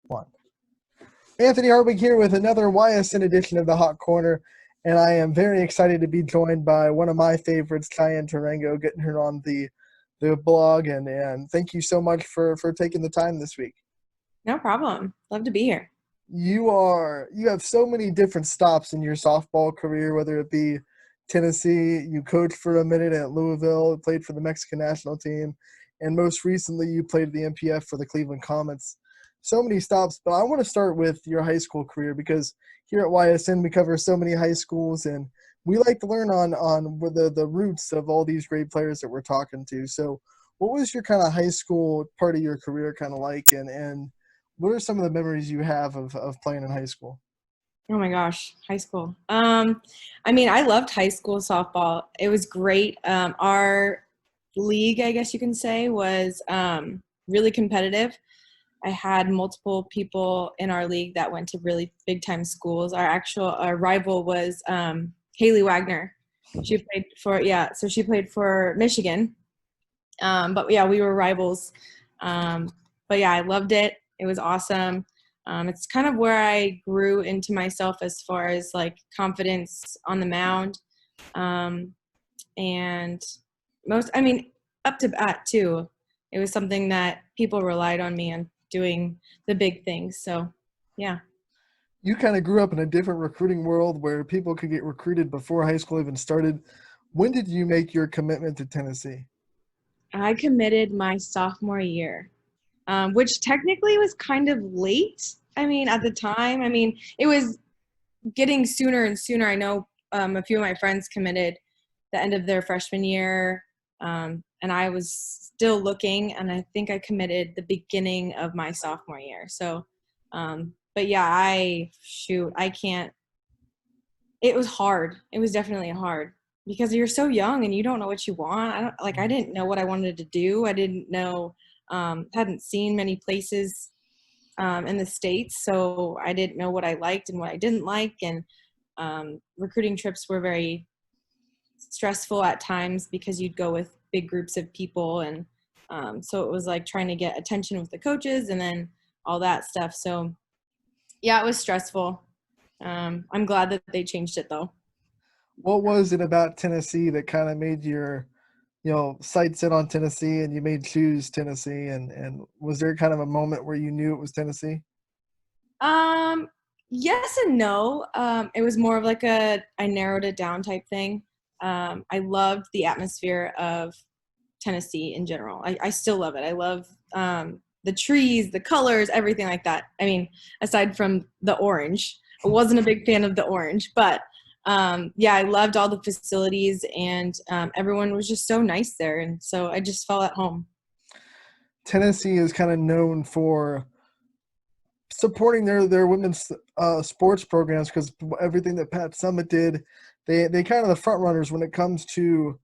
One. Anthony Hardwick here with another YSN edition of the Hot Corner, and I am very excited to be joined by one of my favorites, Cheyenne Tarango, getting her on the blog, and thank you so much for taking the time this week. No problem. Love to be here. You have so many different stops in your softball career, whether it be Tennessee, you coached for a minute at Louisville, played for the Mexican national team, and most recently you played the MPF for the Cleveland Comets. So many stops, but I want to start with your high school career because here at YSN we cover so many high schools, and we like to learn on the roots of all these great players that we're talking to. So what was your kind of high school part of your career kind of like, and what are some of the memories you have of playing in high school? Oh my gosh, high school. I loved high school softball. It was great. Our league, I guess you can say, was really competitive. I had multiple people in our league that went to really big time schools. Our rival was Haley Wagner. She played for Michigan. We were rivals. I loved it. It was awesome. It's kind of where I grew into myself as far as like confidence on the mound. Up to bat too. It was something that people relied on me on doing the big things. So, yeah. You kind of grew up in a different recruiting world where people could get recruited before high school even started. When did you make your commitment to Tennessee? I committed my sophomore year, which technically was kind of late. At the time, it was getting sooner and sooner. I know a few of my friends committed the end of their freshman year, and I was still looking, and I think I committed the beginning of my sophomore year. So, I can't. It was hard. It was definitely hard because you're so young and you don't know what you want. I didn't know what I wanted to do. I didn't know, hadn't seen many places in the States, so I didn't know what I liked and what I didn't like. And recruiting trips were very stressful at times because you'd go with big groups of people, and so it was like trying to get attention with the coaches and then all that stuff. So yeah, it was stressful. I'm glad that they changed it though. What was it about Tennessee that kind of made your sights set on Tennessee and you made choose Tennessee, and was there kind of a moment where you knew it was Tennessee? Yes and no. It was more of like I narrowed it down type thing. I loved the atmosphere of Tennessee in general. I still love it. I love the trees, the colors, everything like that. Aside from the orange. I wasn't a big fan of the orange, but I loved all the facilities, and everyone was just so nice there, and so I just felt at home. Tennessee is kind of known for supporting their women's sports programs because everything that Pat Summitt did, they kind of the front runners when it comes to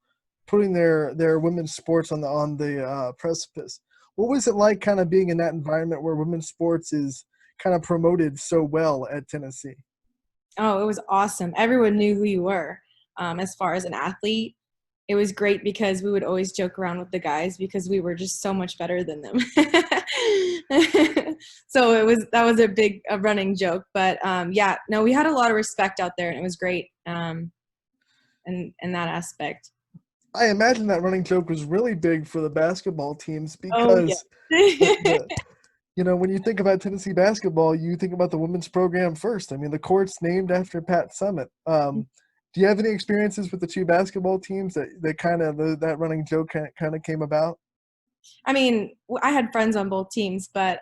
putting their women's sports on the precipice. What was it like kind of being in that environment where women's sports is kind of promoted so well at Tennessee? Oh, it was awesome. Everyone knew who you were. As far as an athlete, it was great because we would always joke around with the guys because we were just so much better than them. So that was a running joke. But we had a lot of respect out there, and it was great in that aspect. I imagine that running joke was really big for the basketball teams because when you think about Tennessee basketball, you think about the women's program first. The court's named after Pat Summitt. Do you have any experiences with the two basketball teams that kind of that running joke kind of came about? I had friends on both teams, but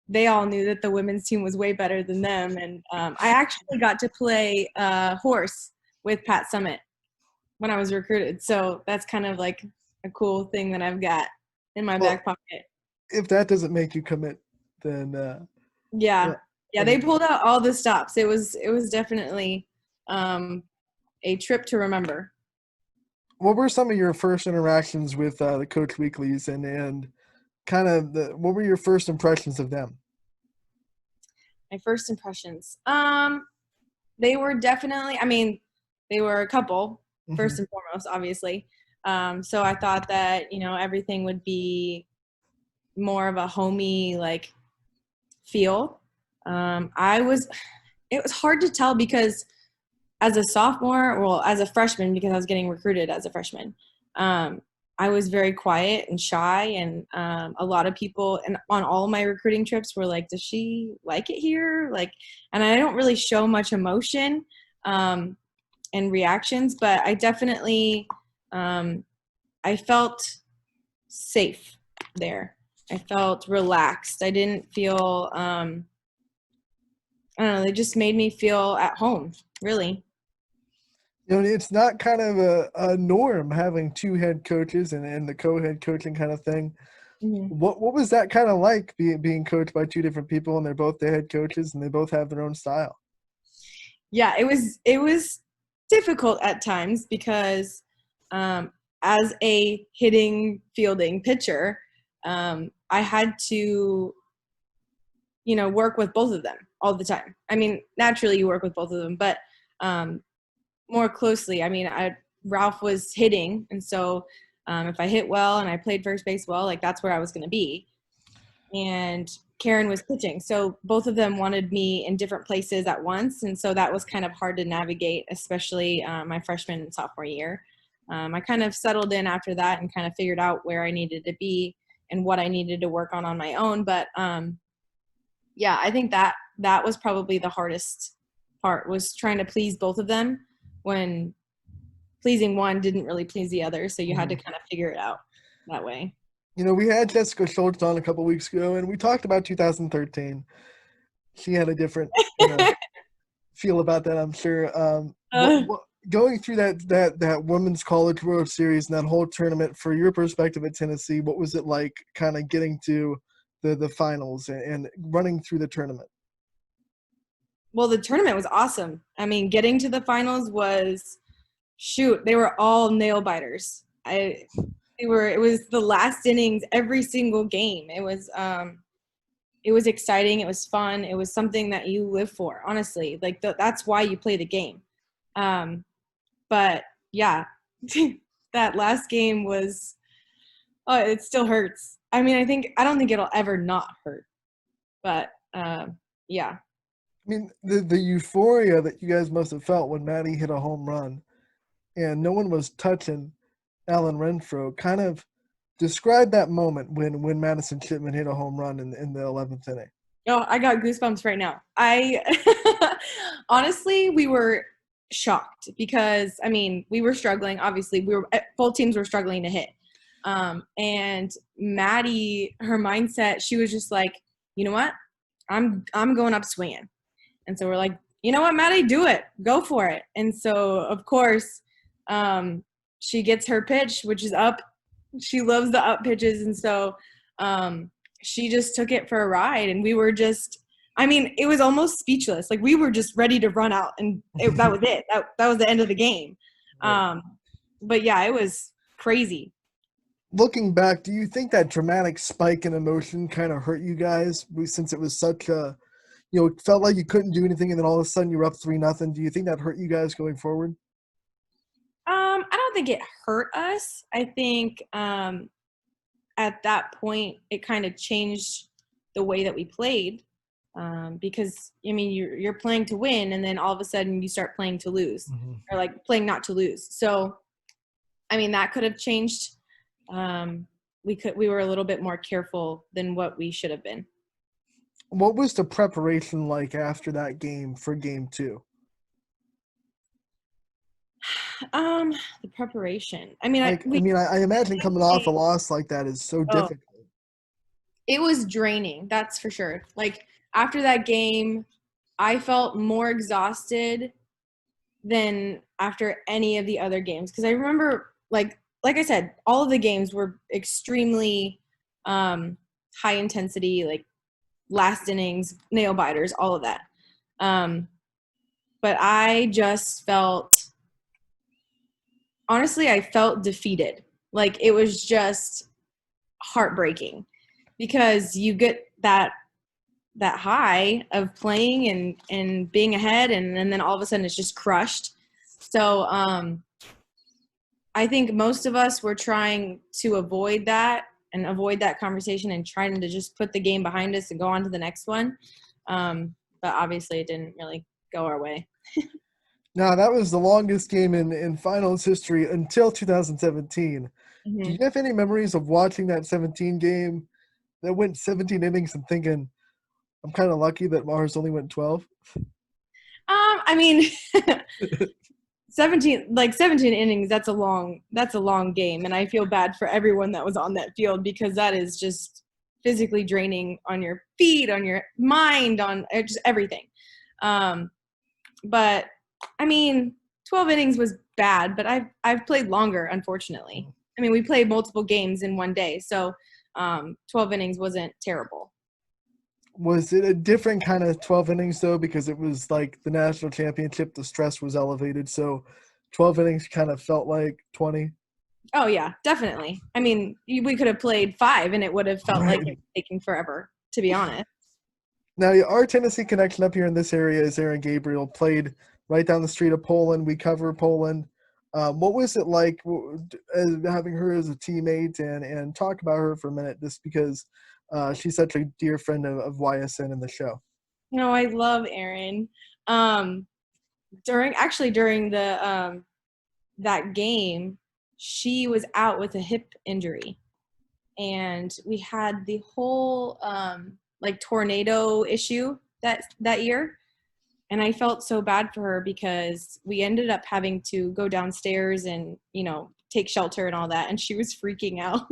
they all knew that the women's team was way better than them. And I actually got to play horse with Pat Summitt when I was recruited. So that's kind of like a cool thing that I've got in my back pocket. If that doesn't make you commit, then they pulled out all the stops. It was definitely a trip to remember. What were some of your first interactions with the Coach Weeklies, and kind of what were your first impressions of them? My first impressions, they were definitely. They were a couple. First and foremost, obviously. So I thought that everything would be more of a homey, like, feel. It was hard to tell because as a sophomore, well, as a freshman, because I was getting recruited as a freshman, I was very quiet and shy, and a lot of people and on all my recruiting trips were like, does she like it here? Like, and I don't really show much emotion and reactions, but I definitely, I felt safe there. I felt relaxed. I didn't feel, I don't know, they just made me feel at home, really. It's not kind of a norm having two head coaches and the co-head coaching kind of thing. Mm-hmm. What was that kind of like being coached by two different people and they're both the head coaches and they both have their own style? Yeah, it was difficult at times because as a hitting, fielding pitcher, I had to, work with both of them all the time. I mean, naturally you work with both of them, but more closely. I mean, Ralph was hitting, and so if I hit well and I played first base well, like that's where I was going to be. And Karen was pitching, so both of them wanted me in different places at once, and so that was kind of hard to navigate, especially my freshman and sophomore year. I kind of settled in after that and kind of figured out where I needed to be and what I needed to work on my own. But yeah, I think that was probably the hardest part, was trying to please both of them when pleasing one didn't really please the other. So you had to kind of figure it out that way. We had Jessica Schultz on a couple weeks ago, and we talked about 2013. She had a different feel about that, I'm sure. Going through that Women's College World Series and that whole tournament, for your perspective at Tennessee, what was it like kind of getting to the finals and running through the tournament? Well, the tournament was awesome. I mean, getting to the finals was, they were all nail biters. It was the last innings every single game. It was exciting. It was fun. It was something that you live for, honestly. Like that's why you play the game. But yeah, that last game was, it still hurts. I mean, I don't think it'll ever not hurt, but yeah. I mean, the euphoria that you guys must have felt when Maddie hit a home run and no one was touching Alan Renfro. Kind of describe that moment when Madison Chipman hit a home run in the 11th inning. Oh, I got goosebumps right now. Honestly, we were shocked because, I mean, we were struggling. Obviously, both teams were struggling to hit. And Maddie, her mindset, she was just like, you know what? I'm going up swinging. And so we're like, you know what, Maddie, do it. Go for it. And so, of course, she gets her pitch, which is up. She loves the up pitches. And so she just took it for a ride. And we were just, I mean, it was almost speechless. Like we were just ready to run out. And that was it. That was the end of the game. Right. But, yeah, it was crazy. Looking back, do you think that dramatic spike in emotion kind of hurt you guys since it was such a – it felt like you couldn't do anything, and then all of a sudden you're up 3-0. Do you think that hurt you guys going forward? I don't think it hurt us. I think at that point it kind of changed the way that we played because, I mean, you're playing to win, and then all of a sudden you start playing to lose or like playing not to lose. So, I mean, that could have changed. We were a little bit more careful than what we should have been. What was the preparation like after that game for game 2? The preparation. I mean, I imagine coming off a loss like that is so difficult. It was draining, that's for sure. Like after that game, I felt more exhausted than after any of the other games because I remember, like I said, all of the games were extremely high intensity, like last innings, nail biters, all of that. But I just felt, honestly, I felt defeated. Like it was just heartbreaking because you get that high of playing and being ahead and then all of a sudden it's just crushed. So I think most of us were trying to avoid that and avoid that conversation and trying to just put the game behind us and go on to the next one. But obviously it didn't really go our way. Now, that was the longest game in finals history until 2017. Do you Mm-hmm. have any memories of watching that 17 game that went 17 innings and thinking, I'm kind of lucky that Mars only went 12? I mean, 17 innings, that's a long game. And I feel bad for everyone that was on that field because that is just physically draining on your feet, on your mind, on just everything. But I mean, 12 innings was bad, but I've played longer, unfortunately. I mean, we played multiple games in one day, so 12 innings wasn't terrible. Was it a different kind of 12 innings, though? Because it was like the national championship, the stress was elevated. So 12 innings kind of felt like 20. Oh, yeah, definitely. I mean, we could have played 5, and it would have felt like it Right. was taking forever, to be honest. Now, our Tennessee connection up here in this area is Erin Gabriel, played right down the street of Poland. We cover Poland. What was it like having her as a teammate, and talk about her for a minute, just because she's such a dear friend of YSN in the show. No, I love Erin. Um, during the that game, she was out with a hip injury, and we had the whole like tornado issue that year. And I felt so bad for her because we ended up having to go downstairs and, take shelter and all that. And she was freaking out.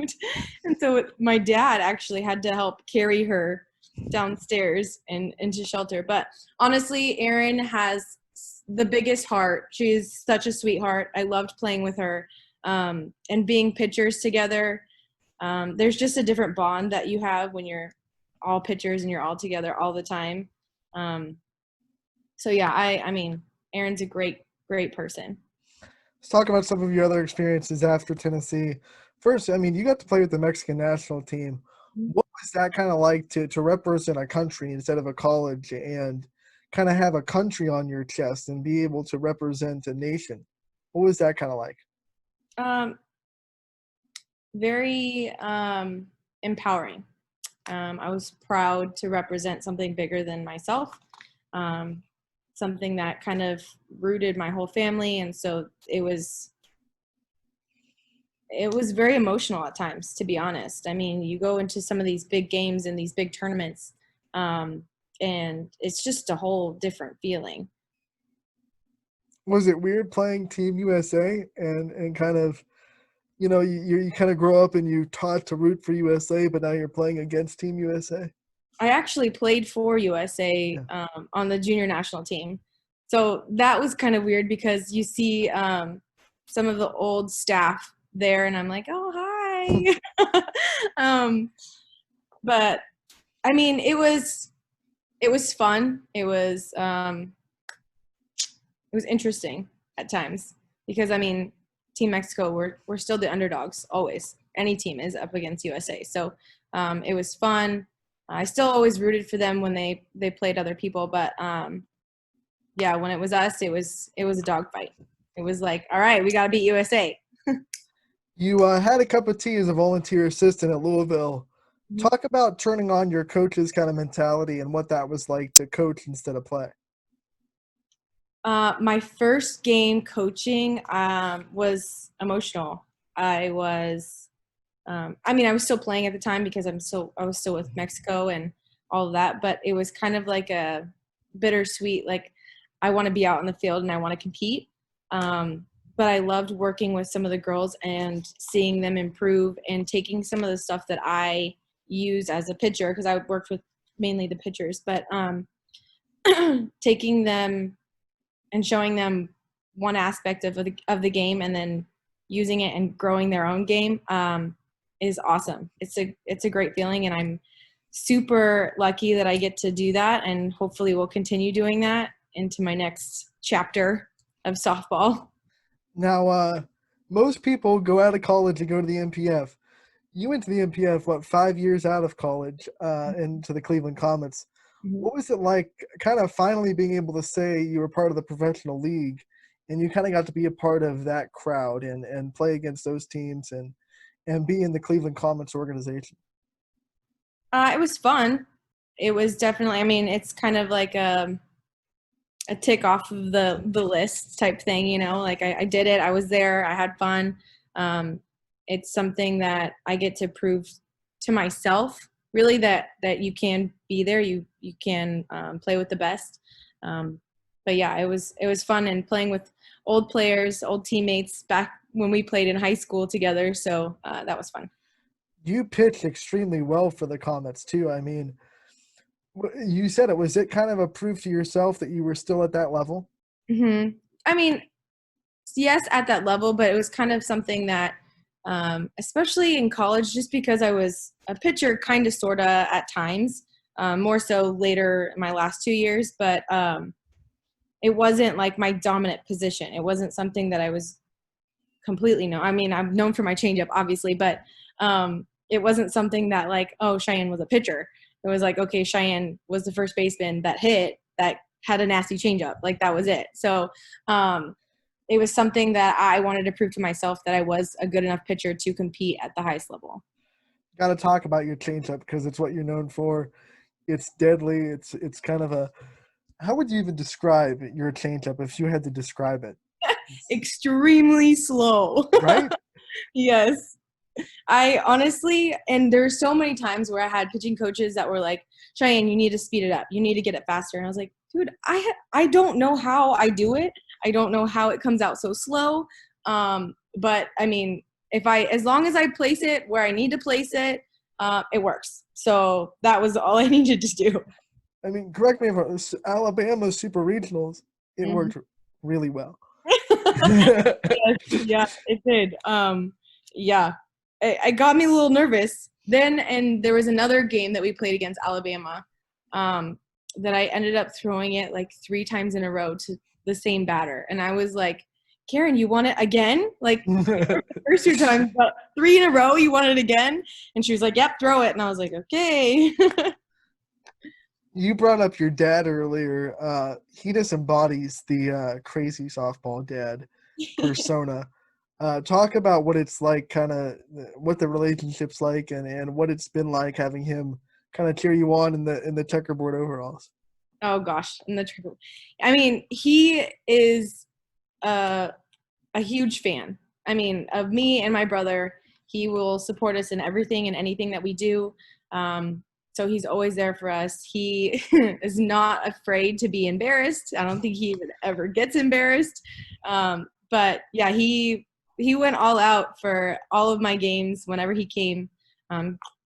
And so my dad actually had to help carry her downstairs and into shelter. But honestly, Erin has the biggest heart. She's such a sweetheart. I loved playing with her and being pitchers together. There's just a different bond that you have when you're all pitchers and you're all together all the time. So yeah, I mean, Erin's a great person. Let's talk about some of your other experiences after Tennessee. First, I mean, you got to play with the Mexican national team. What was that kind of like to represent a country instead of a college, and kind of have a country on your chest and be able to represent a nation? What was that kind of like? Um, very empowering. I was proud to represent something bigger than myself, something that kind of rooted my whole family, and so it was very emotional at times, to be honest. I mean, you go into some of these big games and these big tournaments, and it's just a whole different feeling. Was it weird playing Team USA and kind of, you kind of grow up and you taught to root for USA, but now you're playing against Team USA? I actually played for USA Yeah. on the junior national team. So that was kind of weird because you see some of the old staff there, and I'm like, oh, hi. But I mean, it was fun. It was interesting at times because, I mean, Team Mexico, we're still the underdogs always. Any team is up against USA. So it was fun. I still always rooted for them when they played other people, but yeah, when it was us, it was a dogfight. It was like, all right, we got to beat USA. You had a cup of tea as a volunteer assistant at Louisville. Talk about turning on your coach's kind of mentality and what that was like to coach instead of play. My first game coaching was emotional. I was, I mean, I was still playing at the time because I was still with Mexico and all of that, but it was kind of like a bittersweet, like I want to be out in the field and I want to compete. But I loved working with some of the girls and seeing them improve and taking some of the stuff that I use as a pitcher, because I worked with mainly the pitchers, but taking them and showing them one aspect of the game and then using it and growing their own game is awesome. It's a great feeling, and I'm super lucky that I get to do that, and hopefully we'll continue doing that into my next chapter of softball. Now, most people go out of college and go to the MPF. You went to the MPF, what, 5 years out of college, into the Cleveland Comets. Mhm. What was it like kind of finally being able to say you were part of the professional league and you kind of got to be a part of that crowd and play against those teams and be in the Cleveland Comets organization? It was fun. It was definitely, I mean, it's kind of like a tick off of the list type thing, you know, like I did it. I was there. I had fun. Um, it's something that I get to prove to myself really that you can be there. You can play with the best. But yeah, it was fun and playing with old players, old teammates back when we played in high school together. So that was fun. You pitched extremely well for the Comets too. I mean, you said it. Was it kind of a proof to yourself that you were still at that level? I mean, yes, at that level, but it was kind of something that, especially in college, just because I was a pitcher, kind of, sort of at times, more so later in my last 2 years, but it wasn't like my dominant position. It wasn't something that I was completely known. I mean, I'm known for my changeup, obviously, but it wasn't something that like, oh, Cheyenne was a pitcher. It was like, okay, Cheyenne was the first baseman that hit, that had a nasty changeup. Like that was it. So it was something that I wanted to prove to myself that I was a good enough pitcher to compete at the highest level. Got to talk about your changeup because it's what you're known for. It's deadly. It's kind of a. How would you even describe your changeup if you had to describe it? Extremely slow. Right? Yes. I honestly, and there's so many times where I had pitching coaches that were like, Cheyenne, you need to speed it up. You need to get it faster. And I was like, dude, I don't know how I do it. I don't know how it comes out so slow. But I mean, as long as I place it where I need to place it, it works. So that was all I needed to do. I mean, correct me if I'm Alabama Super Regionals, it worked really well. Yes, yeah, it did. Yeah, it got me a little nervous then, and there was another game that we played against Alabama that I ended up throwing it like 3 times in a row to the same batter, and I was like, Karen, you want it again? Like the first 2 times, but 3 in a row, you want it again? And she was like, yep, throw it. And I was like, okay. You brought up your dad earlier. He just embodies the crazy softball dad persona. Talk about what it's like, kind of what the relationship's like, and what it's been like having him kind of cheer you on in the checkerboard overalls. Oh gosh, I mean, he is a huge fan. I mean, of me and my brother. He will support us in everything and anything that we do. So he's always there for us. He is not afraid to be embarrassed. I don't think he even ever gets embarrassed. But yeah, he went all out for all of my games whenever he came.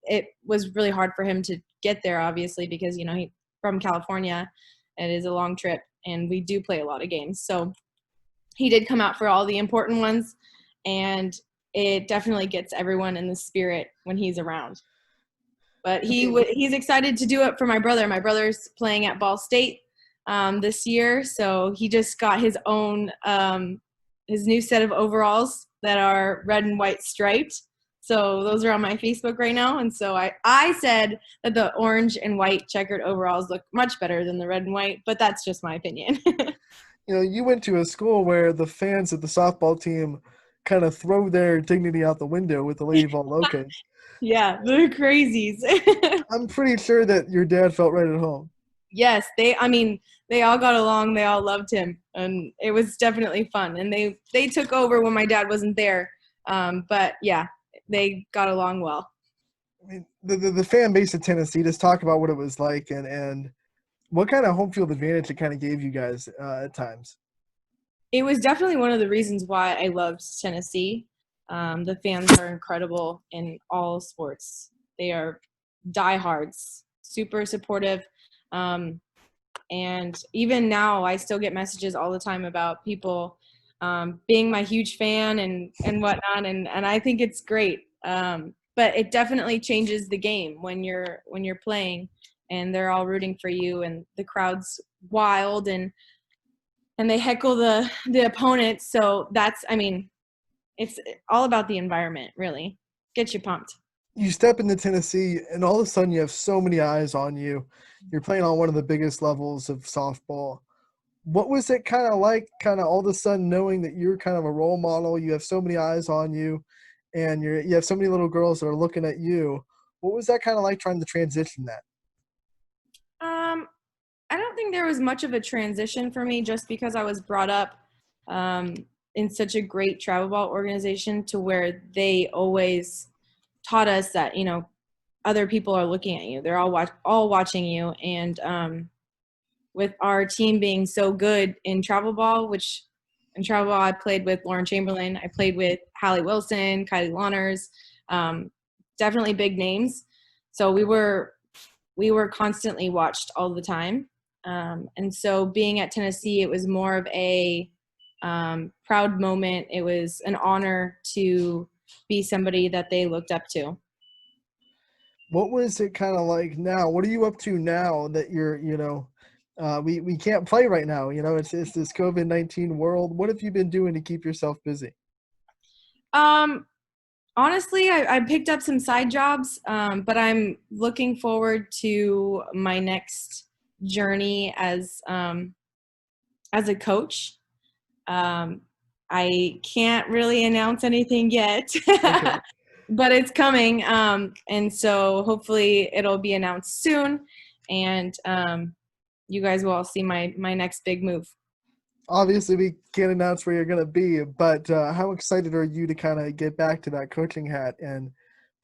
It was really hard for him to get there, obviously, because, you know, he's from California. It is a long trip, and we do play a lot of games. So he did come out for all the important ones, and it definitely gets everyone in the spirit when he's around. But he's excited to do it for my brother. My brother's playing at Ball State this year, so he just got his own his new set of overalls that are red and white striped. So those are on my Facebook right now. And so I said that the orange and white checkered overalls look much better than the red and white, but that's just my opinion. You know, you went to a school where the fans of the softball team kind of throw their dignity out the window with the Lady Vol Locos. Yeah, they're crazies. I'm pretty sure that your dad felt right at home. Yes, they all got along. They all loved him, and it was definitely fun. And they took over when my dad wasn't there. But yeah, they got along well. I mean, the fan base of Tennessee, just talk about what it was like and what kind of home field advantage it kind of gave you guys at times. It was definitely one of the reasons why I loved Tennessee. The fans are incredible in all sports. They are diehards, super supportive. And even now, I still get messages all the time about people being my huge fan and whatnot. And I think it's great. But it definitely changes the game when you're playing and they're all rooting for you and the crowd's wild and they heckle the opponent. So that's, I mean, it's all about the environment, really. Gets you pumped. You step into Tennessee, and all of a sudden you have so many eyes on you. You're playing on one of the biggest levels of softball. What was it kind of like, kind of all of a sudden knowing that you're kind of a role model? You have so many eyes on you, and you have so many little girls that are looking at you. What was that kind of like trying to transition that? Um, I don't think there was much of a transition for me just because I was brought up um, in such a great travel ball organization to where they always taught us that, other people are looking at you. They're all watching you. And with our team being so good in travel ball, which in travel ball I played with Lauren Chamberlain, I played with Hallie Wilson, Kylie Lawners, um, definitely big names. So we were constantly watched all the time. And so being at Tennessee, it was more of a proud moment. It was an honor to be somebody that they looked up to. What was it kind of like now? What are you up to now that you're, we can't play right now, it's this COVID-19 world. What have you been doing to keep yourself busy? Um, Honestly, I picked up some side jobs, but I'm looking forward to my next journey as a coach. Um, I can't really announce anything yet, Okay. but it's coming, and so hopefully it'll be announced soon, and you guys will all see my next big move. Obviously, we can't announce where you're going to be, but how excited are you to kind of get back to that coaching hat and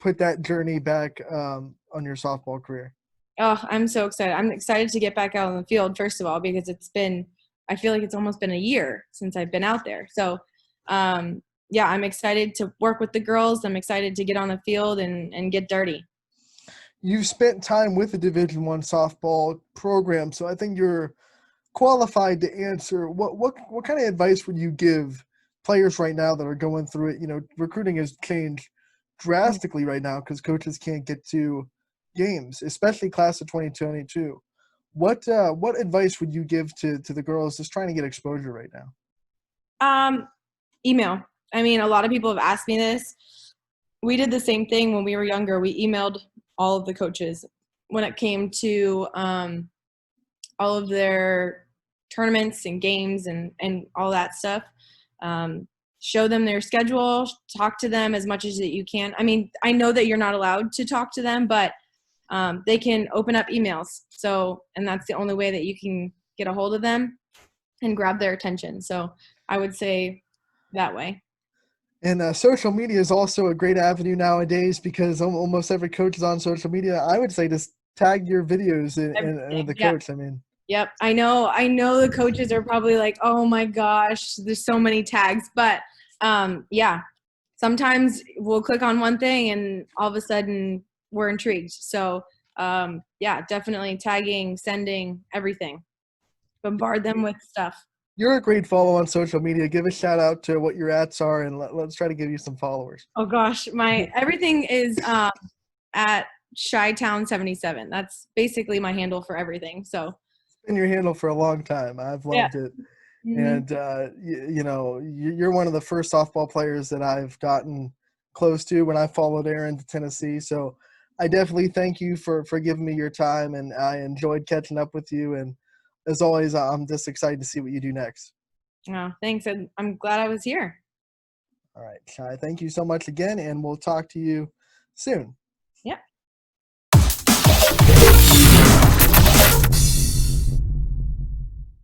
put that journey back on your softball career? Oh, I'm so excited. I'm excited to get back out on the field, first of all, because I feel like it's almost been a year since I've been out there. So, yeah, I'm excited to work with the girls. I'm excited to get on the field and get dirty. You've spent time with the Division I softball program, so I think you're qualified to answer. What kind of advice would you give players right now that are going through it? Recruiting has changed drastically right now because coaches can't get to games, especially class of 2022. What advice would you give to the girls just trying to get exposure right now? Email. I mean, a lot of people have asked me this. We did the same thing when we were younger. We emailed all of the coaches when it came to all of their tournaments and games and all that stuff. Show them their schedule, talk to them as much as that you can. I mean, I know that you're not allowed to talk to them, but they can open up emails. So, and that's the only way that you can get a hold of them and grab their attention. So I would say that way. And social media is also a great avenue nowadays because almost every coach is on social media. I would say just tag your videos in the Yeah. coach. I mean, Yep. I know the coaches are probably like, oh my gosh, there's so many tags. But yeah, sometimes we'll click on one thing and all of a sudden we're intrigued. So yeah, definitely tagging, sending, everything. Bombard them with stuff. you're a great follow on social media. Give a shout out to what your ats are, and let's try to give you some followers. Oh gosh, my everything is at Chi-Town77. That's basically my handle for everything. So It's been your handle for a long time. I've yeah. loved it. Hmm. And you're one of the first softball players that I've gotten close to when I followed Erin to Tennessee. So I definitely thank you for giving me your time, and I enjoyed catching up with you. And as always, I'm just excited to see what you do next. Oh, thanks. I'm glad I was here. All right, Shai, thank you so much again, and we'll talk to you soon.